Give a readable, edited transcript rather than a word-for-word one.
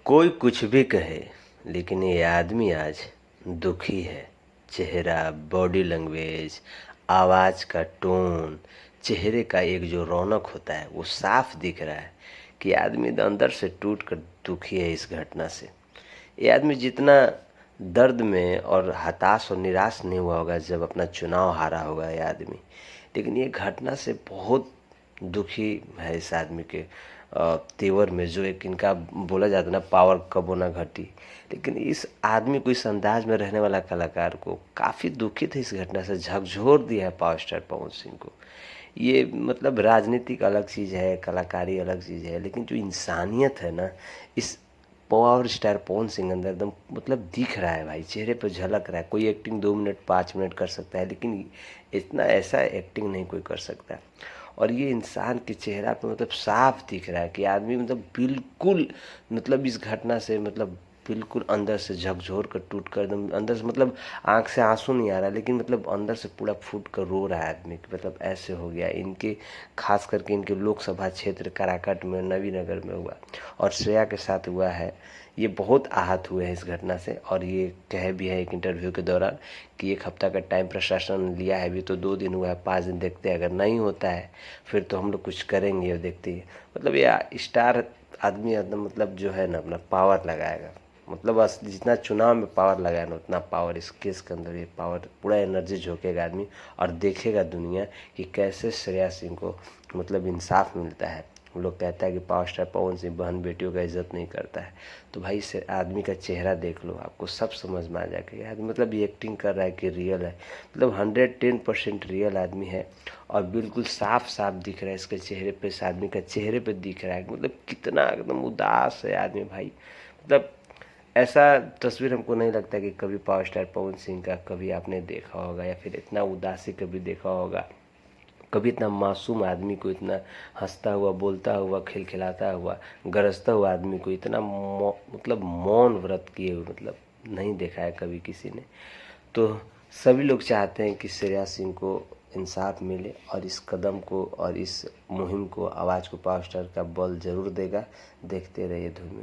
कोई कुछ भी कहे, लेकिन ये आदमी आज दुखी है। चेहरा, बॉडी लैंग्वेज, आवाज़ का टोन, चेहरे का एक जो रौनक होता है वो साफ दिख रहा है कि आदमी अंदर से टूट कर दुखी है इस घटना से। ये आदमी जितना दर्द में और हताश और निराश नहीं हुआ होगा जब अपना चुनाव हारा होगा ये आदमी, लेकिन ये घटना से बहुत दुखी है इस आदमी के तेवर में। जो एक इनका बोला जाता है ना, पावर कबो ना घटी, लेकिन इस आदमी को, इस अंदाज में रहने वाला कलाकार को काफ़ी दुखित है इस घटना से, झकझोर दिया है पावर स्टार पवन सिंह को। ये मतलब राजनीतिक अलग चीज़ है, कलाकारी अलग चीज़ है, लेकिन जो इंसानियत है ना, इस पावर स्टार पवन सिंह अंदर एकदम मतलब दिख रहा है भाई, चेहरे पर झलक रहा है। कोई एक्टिंग 2 मिनट 5 मिनट कर सकता है, लेकिन इतना ऐसा एक्टिंग नहीं कोई कर सकता। और ये इंसान के चेहरा पे मतलब साफ दिख रहा है कि आदमी मतलब बिल्कुल मतलब इस घटना से मतलब बिल्कुल अंदर से झकझोर कर टूट कर एकदम अंदर से मतलब आंख से आंसू नहीं आ रहा, लेकिन मतलब अंदर से पूरा फूट कर रो रहा है आदमी कि मतलब ऐसे हो गया इनके, खास करके इनके लोकसभा क्षेत्र काराकाट में, नवीनगर में हुआ और श्रेया के साथ हुआ है। ये बहुत आहत हुए हैं इस घटना से, और ये कहे भी है एक इंटरव्यू के दौरान कि 1 हफ्ता का टाइम प्रशासन ने लिया है, अभी तो 2 दिन हुआ है, 5 दिन देखते हैं, अगर नहीं होता है फिर तो हम लोग कुछ करेंगे। और देखते ही मतलब ये स्टार आदमी एकदम मतलब जो है ना अपना पावर लगाएगा, मतलब बस जितना चुनाव में पावर लगाया ना उतना पावर इस केस के अंदर ये पावर पूरा एनर्जी झोंकेगा आदमी, और देखेगा दुनिया कि कैसे श्रेया सिंह को मतलब इंसाफ मिलता है। लोग कहता है कि पावर स्टार पवन सिंह बहन बेटियों का इज्जत नहीं करता है, तो भाई इस आदमी का चेहरा देख लो, आपको सब समझ में आ जाएगा। ये आदमी मतलब ये एक्टिंग कर रहा है कि रियल है, मतलब 110% रियल आदमी है, और बिल्कुल साफ साफ दिख रहा है इसके चेहरे पे, इस आदमी का चेहरे पे दिख रहा है मतलब कितना एकदम उदास है आदमी भाई। मतलब ऐसा तस्वीर हमको नहीं लगता कि कभी पावर स्टार पवन सिंह का कभी आपने देखा होगा, या फिर इतना उदासी कभी देखा होगा, कभी इतना मासूम आदमी को इतना हंसता हुआ, बोलता हुआ, खिलखिलाता हुआ, गरजता हुआ आदमी को इतना मतलब मौन व्रत किए हुए मतलब नहीं देखा है कभी किसी ने। तो सभी लोग चाहते हैं कि श्रेया सिंह को इंसाफ मिले, और इस कदम को और इस मुहिम को, आवाज़ को पावर स्टार का बल जरूर देगा। देखते रहिए धूम।